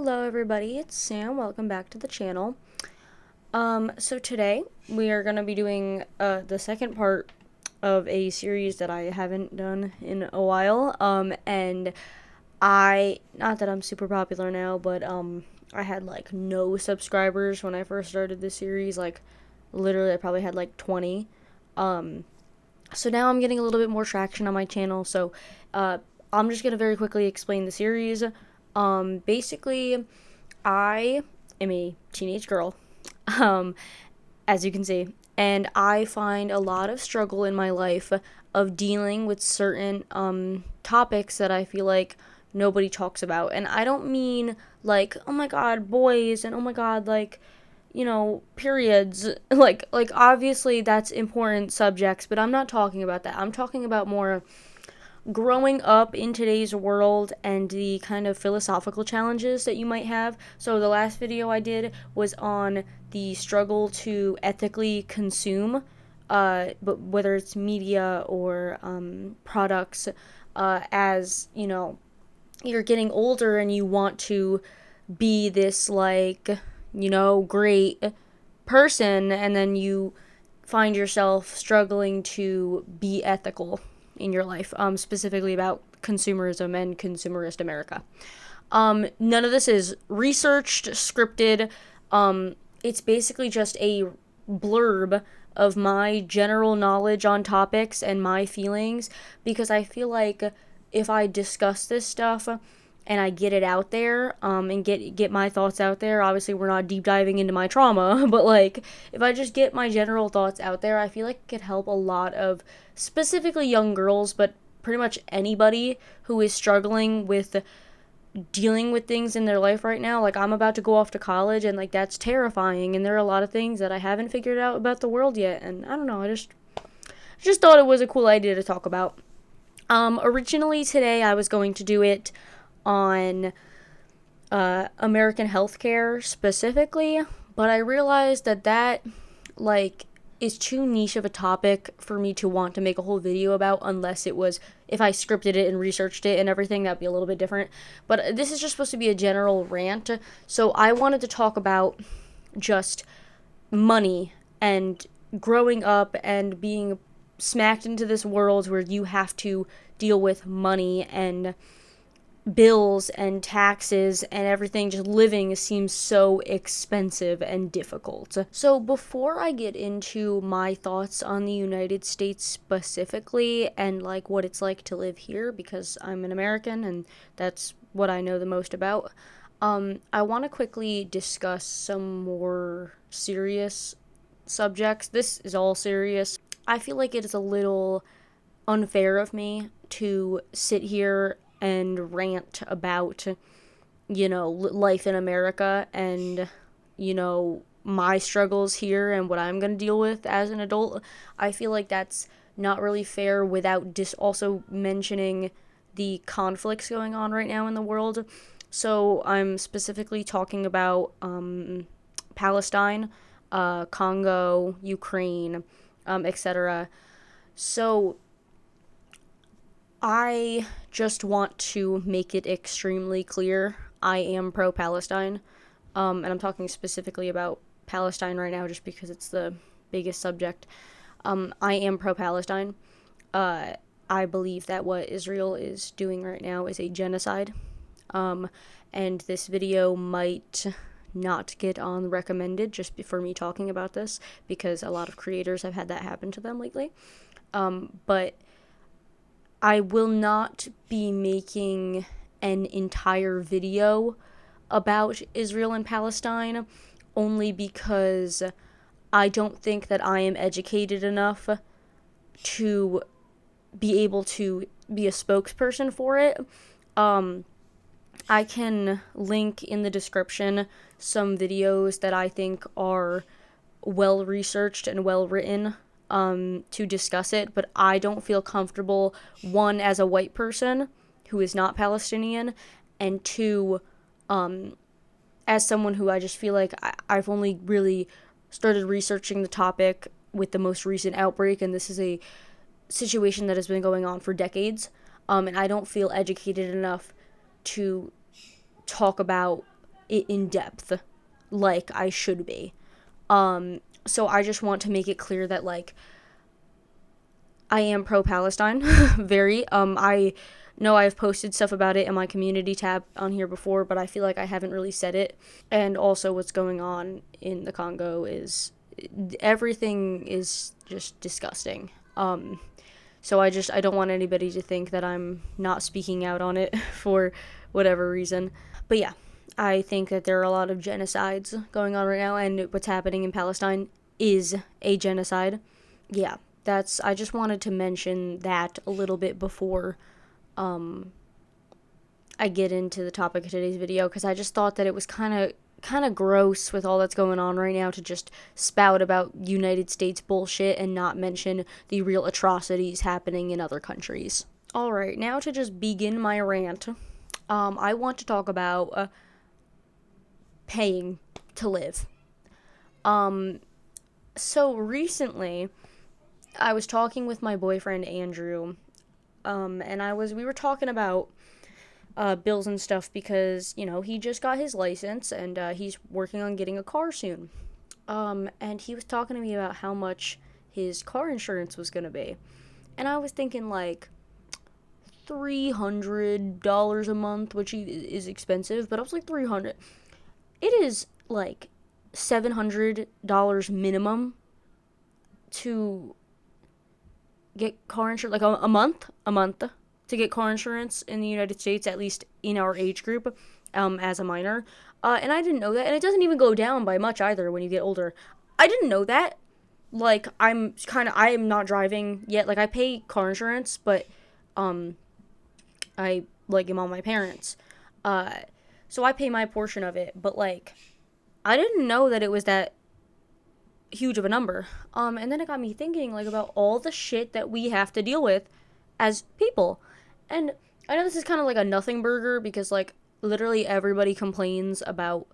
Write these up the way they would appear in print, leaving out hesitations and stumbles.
Hello everybody, it's Sam. Welcome back to the channel. So today we are going to be doing the second part of a series that I haven't done in a while. And not that I'm super popular now, but I had like no subscribers when I first started this series. Like literally I probably had like 20. So now I'm getting a little bit more traction on my channel. So I'm just going to very quickly explain the series. Basically, I am a teenage girl, as you can see, and I find a lot of struggle in my life of dealing with certain, topics that I feel like nobody talks about. And I don't mean, like, oh my god, boys, and oh my god, like, periods. Like, obviously that's important subjects, but I'm not talking about that. I'm talking about more growing up in today's world and the kind of philosophical challenges that you might have. So the last video I did was on the struggle to ethically consume, but whether it's media or products, as you're getting older and you want to be this great person, and then you find yourself struggling to be ethical in your life, specifically about consumerism and consumerist America. None of this is researched, scripted. It's basically just a blurb of my general knowledge on topics and my feelings, because I feel like if I discuss this stuff and I get it out there, and get my thoughts out there, obviously we're not deep diving into my trauma, but like if I just get my general thoughts out there, I feel like it could help a lot of specifically young girls, but pretty much anybody who is struggling with dealing with things in their life right now. Like, I'm about to go off to college, and like that's terrifying, and there are a lot of things that I haven't figured out about the world yet, and I don't know, I just thought it was a cool idea to talk about. Originally today I was going to do it on American healthcare specifically, but I realized that is too niche of a topic for me to want to make a whole video about, unless it was, if I scripted it and researched it and everything, that'd be a little bit different. But this is just supposed to be a general rant, so I wanted to talk about just money and growing up and being smacked into this world where you have to deal with money and bills and taxes and everything. Just living seems so expensive and difficult. So before I get into my thoughts on the United States specifically and like what it's like to live here, because I'm an American and that's what I know the most about, I want to quickly discuss some more serious subjects. This is all serious. I feel like it is a little unfair of me to sit here and rant about, life in America and, my struggles here and what I'm going to deal with as an adult. I feel like that's not really fair without also mentioning the conflicts going on right now in the world. So I'm specifically talking about Palestine, Congo, Ukraine, etc. So I just want to make it extremely clear, I am pro-Palestine, and I'm talking specifically about Palestine right now just because it's the biggest subject. I am pro-Palestine. I believe that what Israel is doing right now is a genocide, and this video might not get on recommended just for me talking about this, because a lot of creators have had that happen to them lately, but I will not be making an entire video about Israel and Palestine, only because I don't think that I am educated enough to be able to be a spokesperson for it. I can link in the description some videos that I think are well researched and well written, to discuss it, but I don't feel comfortable, one, as a white person who is not Palestinian, and two, as someone who I just feel like I've only really started researching the topic with the most recent outbreak, and this is a situation that has been going on for decades, and I don't feel educated enough to talk about it in depth like I should be. So I just want to make it clear that, like, I am pro-Palestine, very. I know I've posted stuff about it in my community tab on here before, but I feel like I haven't really said it. And also what's going on in the Congo is, everything is just disgusting. So I don't want anybody to think that I'm not speaking out on it for whatever reason. But yeah, I think that there are a lot of genocides going on right now, and what's happening in Palestine is a genocide. Yeah, I just wanted to mention that a little bit before I get into the topic of today's video, because I just thought that it was kind of gross with all that's going on right now to just spout about United States bullshit and not mention the real atrocities happening in other countries. Alright, now to just begin my rant, I want to talk about paying to live. So recently, I was talking with my boyfriend Andrew, and we were talking about bills and stuff because, you know, he just got his license and he's working on getting a car soon. And he was talking to me about how much his car insurance was going to be. And I was thinking, like, $300 a month, which is expensive, but I was like, $300. It is like $700 minimum to get car insurance, like a month to get car insurance in the United States, at least in our age group, as a minor. And I didn't know that, and it doesn't even go down by much either when you get older. I didn't know that. Like, I am not driving yet. Like, I pay car insurance, but I, like, am on my parents. So I pay my portion of it, but, like, I didn't know that it was that huge of a number. And then it got me thinking, like, about all the shit that we have to deal with as people. And I know this is kind of like a nothing burger because, like, literally everybody complains about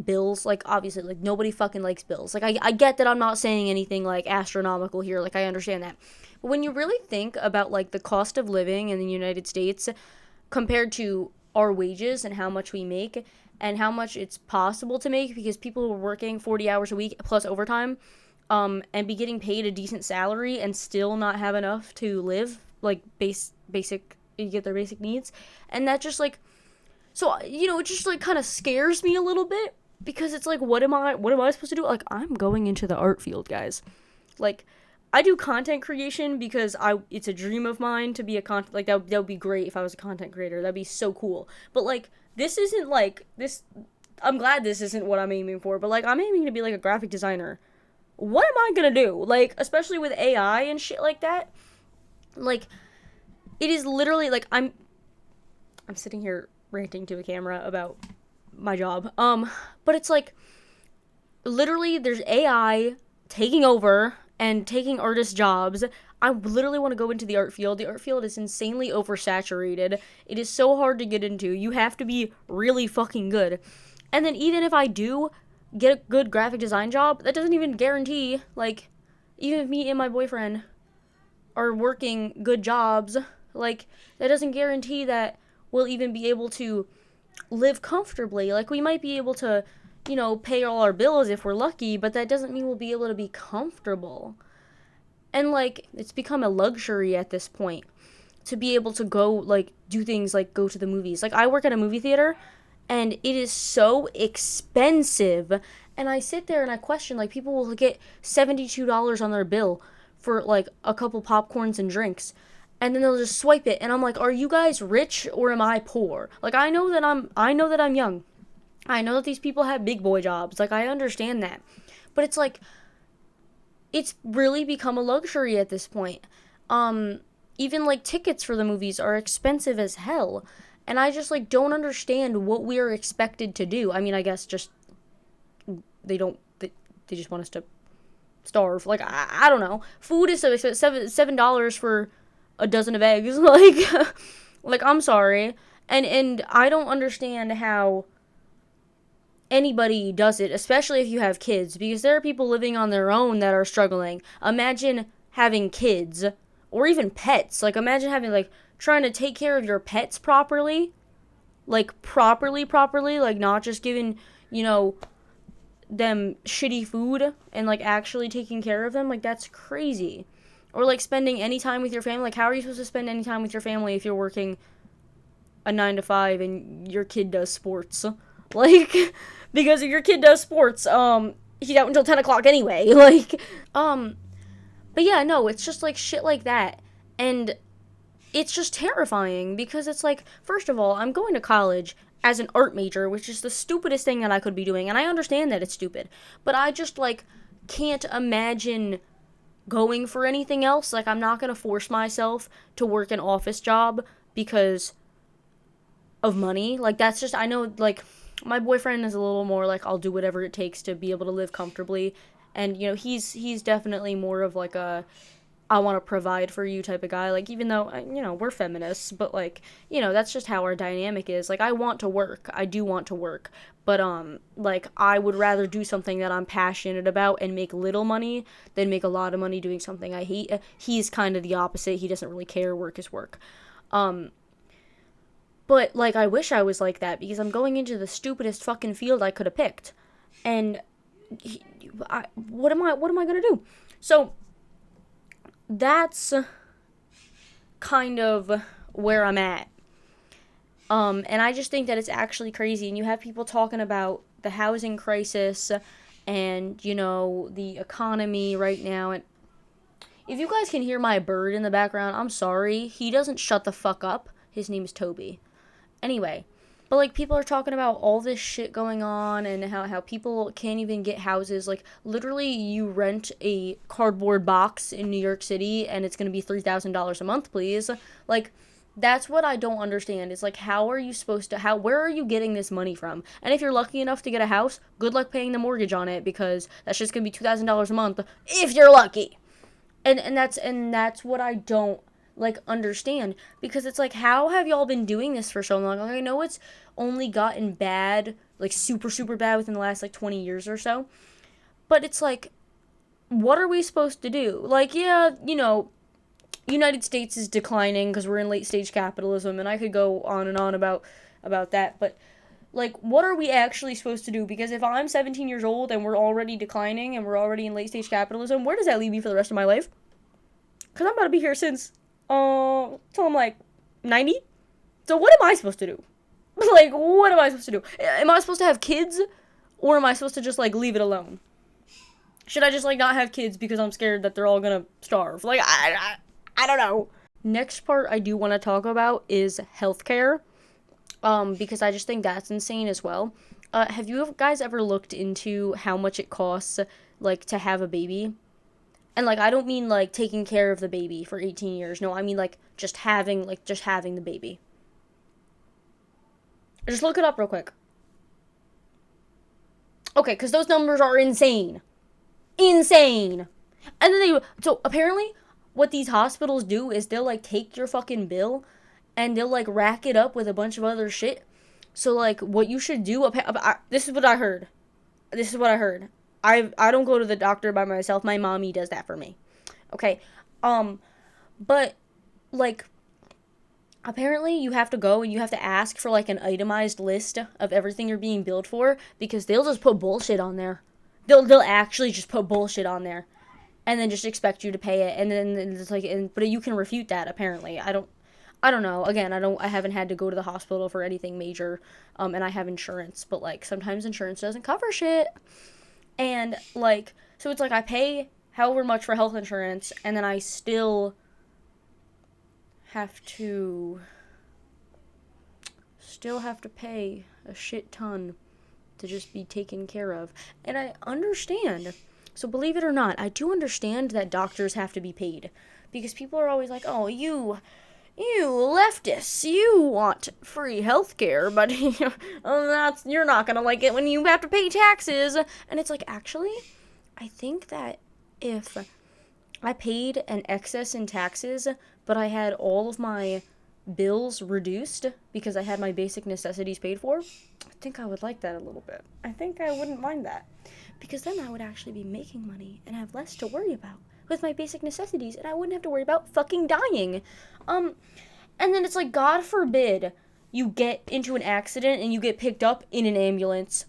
bills. Like, obviously, like, nobody fucking likes bills. Like, I get that I'm not saying anything, like, astronomical here. Like, I understand that. But when you really think about, like, the cost of living in the United States compared to our wages and how much we make and how much it's possible to make, because people who are working 40 hours a week plus overtime, and be getting paid a decent salary and still not have enough to live, like, basic, you get their basic needs. And that just, like, so, you know, it just, like, kind of scares me a little bit, because it's like, what am I supposed to do? Like, I'm going into the art field, guys. Like, I do content creation because it's a dream of mine to be a content, like, that would be great if I was a content creator. That'd be so cool. But, like, this isn't, like, this, I'm glad this isn't what I'm aiming for, but, like, I'm aiming to be, like, a graphic designer. What am I gonna do? Like, especially with AI and shit like that. Like, it is literally, like, I'm sitting here ranting to a camera about my job. But it's, like, literally there's AI taking over and taking artists' jobs. I literally want to go into the art field. The art field is insanely oversaturated. It is so hard to get into. You have to be really fucking good. And then even if I do get a good graphic design job, that doesn't even guarantee, like, even if me and my boyfriend are working good jobs, like, that doesn't guarantee that we'll even be able to live comfortably. Like, we might be able to, you know, pay all our bills if we're lucky, but that doesn't mean we'll be able to be comfortable. And, like, it's become a luxury at this point to be able to go, like, do things like go to the movies. Like, I work at a movie theater, and it is so expensive. And I sit there and I question, like, people will get $72 on their bill for, like, a couple popcorns and drinks. And then they'll just swipe it. And I'm like, are you guys rich or am I poor? Like, I know that I'm young. I know that these people have big boy jobs. Like, I understand that. But it's like, it's really become a luxury at this point. Even, like, tickets for the movies are expensive as hell. And I just, like, don't understand what we are expected to do. I mean, I guess just, they just want us to starve. Like, I don't know. Food is so expensive. $7 for a dozen of eggs. Like, I'm sorry. And I don't understand how anybody does it, especially if you have kids, because there are people living on their own that are struggling. Imagine having kids, or even pets. Like, imagine having, like, trying to take care of your pets properly. like, properly, like, not just giving, you know, them shitty food and, like, actually taking care of them, like, that's crazy. Or, like, spending any time with your family. Like, how are you supposed to spend any time with your family if you're working a 9 to 5 and your kid does sports? Like, because if your kid does sports, he's out until 10 o'clock anyway. Like, but yeah, no, it's just, like, shit like that. And it's just terrifying because it's like, first of all, I'm going to college as an art major, which is the stupidest thing that I could be doing. And I understand that it's stupid. But I just, like, can't imagine going for anything else. Like, I'm not going to force myself to work an office job because of money. Like, that's just, I know, like, my boyfriend is a little more like, I'll do whatever it takes to be able to live comfortably. And, you know, he's definitely more of, like, a I want to provide for you type of guy. Like, even though, you know, we're feminists, but, like, you know, that's just how our dynamic is. Like, I want to work. I do want to work. But, like, I would rather do something that I'm passionate about and make little money than make a lot of money doing something I hate. He's kind of the opposite. He doesn't really care. Work is work. But, like, I wish I was like that because I'm going into the stupidest fucking field I could have picked. And what am I going to do? So that's kind of where I'm at. And I just think that it's actually crazy. And you have people talking about the housing crisis and, you know, the economy right now. And if you guys can hear my bird in the background, I'm sorry. He doesn't shut the fuck up. His name is Toby. Anyway, but, like, people are talking about all this shit going on and how people can't even get houses. Like, literally, you rent a cardboard box in New York City and it's going to be $3,000 a month, please. Like, that's what I don't understand. It's like, how are you supposed to, where are you getting this money from? And if you're lucky enough to get a house, good luck paying the mortgage on it because that's just going to be $2,000 a month if you're lucky. And that's what I don't, like, understand, because it's like, how have y'all been doing this for so long? Like, I know it's only gotten bad, like, super, super bad within the last, like, 20 years or so, but it's like, what are we supposed to do? Like, yeah, you know, United States is declining because we're in late stage capitalism, and I could go on and on about that, but, like, what are we actually supposed to do? Because if I'm 17 years old and we're already declining and we're already in late stage capitalism, where does that leave me for the rest of my life? Because I'm about to be here since till I'm, like, 90? So what am I supposed to do? Like, what am I supposed to do? Am I supposed to have kids? Or am I supposed to just, like, leave it alone? Should I just, like, not have kids because I'm scared that they're all gonna starve? Like, I don't know. Next part I do want to talk about is healthcare. Because I just think that's insane as well. Have you guys ever looked into how much it costs, like, to have a baby? And, like, I don't mean, like, taking care of the baby for 18 years. No, I mean, like, just having the baby. Just look it up real quick. Okay, because those numbers are insane. Insane. And then so, apparently, what these hospitals do is they'll, like, take your fucking bill and they'll, like, rack it up with a bunch of other shit. So, like, what you should do, this is what I heard. I don't go to the doctor by myself. My mommy does that for me. Okay. But, like, apparently you have to go and you have to ask for, like, an itemized list of everything you're being billed for, because they'll just put bullshit on there. They'll actually just put bullshit on there and then just expect you to pay it. And then it's like, but you can refute that, apparently. I don't know. Again, I haven't had to go to the hospital for anything major. And I have insurance, but, like, sometimes insurance doesn't cover shit. And, like, so it's like I pay however much for health insurance, and then I still have to pay a shit ton to just be taken care of. And I understand. So believe it or not, I do understand that doctors have to be paid. Because people are always like, oh, you leftists, you want free healthcare, but you're not gonna like it when you have to pay taxes. And it's like, actually, I think that if I paid an excess in taxes, but I had all of my bills reduced because I had my basic necessities paid for, I think I would like that a little bit. I think I wouldn't mind that. Because then I would actually be making money and have less to worry about with my basic necessities, and I wouldn't have to worry about fucking dying. And then it's like, God forbid, you get into an accident and you get picked up in an ambulance,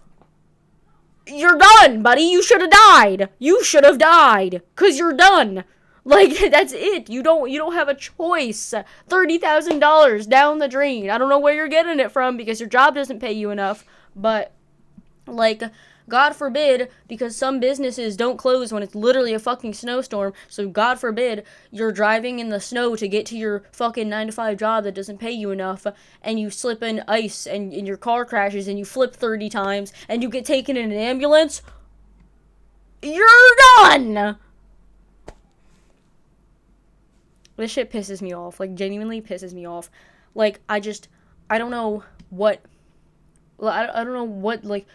you're done, buddy. You should have died. You should have died, 'cause you're done. Like, that's it. You don't have a choice. $30,000 down the drain. I don't know where you're getting it from because your job doesn't pay you enough, but, like, God forbid, because some businesses don't close when it's literally a fucking snowstorm, so God forbid you're driving in the snow to get to your fucking 9-to-5 job that doesn't pay you enough, and you slip in ice, and your car crashes, and you flip 30 times, and you get taken in an ambulance, you're done! This shit pisses me off, like, genuinely pisses me off. Like, I don't know what, I don't know what, like.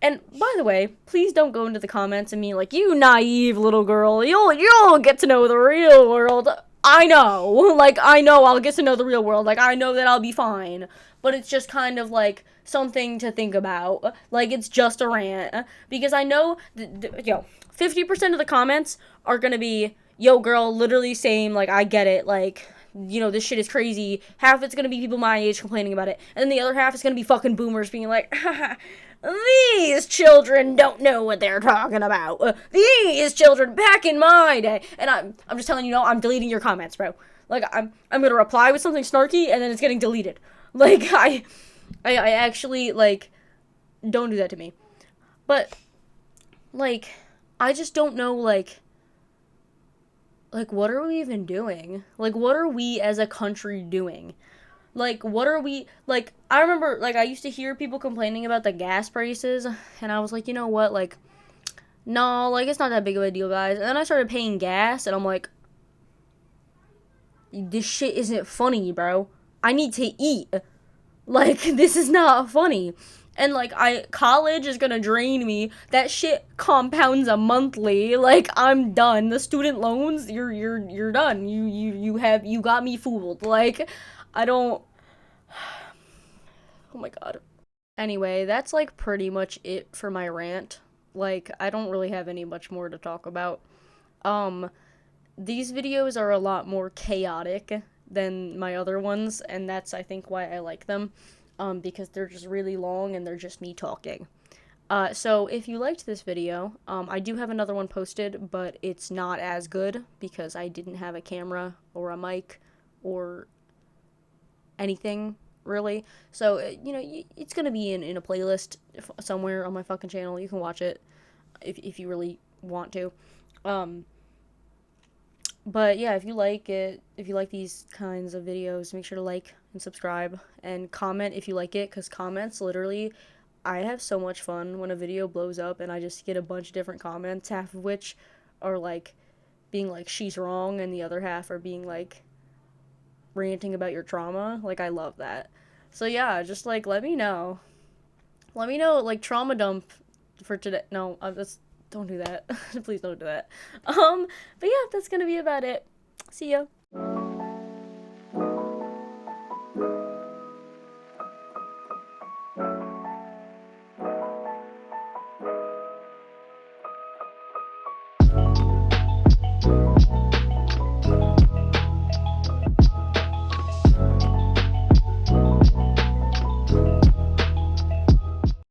And, by the way, please don't go into the comments and be like, you naive little girl, you'll get to know the real world. I know. Like, I know I'll get to know the real world. Like, I know that I'll be fine. But it's just kind of, like, something to think about. Like, it's just a rant. Because I know, 50% of the comments are gonna be, yo, girl, literally same, like, I get it, like, you know, this shit is crazy. Half of it's gonna be people my age complaining about it. And then the other half is gonna be fucking boomers being like, haha, these children don't know what they're talking about. These children back in my day. And I'm just telling you, I'm deleting your comments, bro. Like, I'm gonna reply with something snarky, and then it's getting deleted. Like, I actually, like, don't do that to me. But, like, I just don't know, like, what are we even doing? Like, what are we as a country doing? Like, what are we, like, I remember, like, I used to hear people complaining about the gas prices, and I was like, you know what, like, no, like, it's not that big of a deal, guys. And then I started paying gas, and I'm like, this shit isn't funny, bro. I need to eat. Like, this is not funny. And, like, college is gonna drain me. That shit compounds a monthly. Like, I'm done. The student loans, you're done. You got me fooled. Like, I don't. Oh my god. Anyway, that's, like, pretty much it for my rant. Like, I don't really have any much more to talk about. These videos are a lot more chaotic than my other ones, and that's, I think, why I like them. Because they're just really long and they're just me talking. So if you liked this video, I do have another one posted, but it's not as good because I didn't have a camera or a mic or anything, really. So, you know, it's gonna be in a playlist somewhere on my fucking channel. You can watch it if you really want to. But yeah, if you like it, if you like these kinds of videos, make sure to like and subscribe and comment if you like it, because comments, literally, I have so much fun when a video blows up and I just get a bunch of different comments, half of which are like being like, she's wrong, and the other half are being like ranting about your trauma. Like, I love that. So yeah, just like let me know, like, trauma dump for today. No, don't do that. Please don't do that. But yeah, that's gonna be about it. See ya.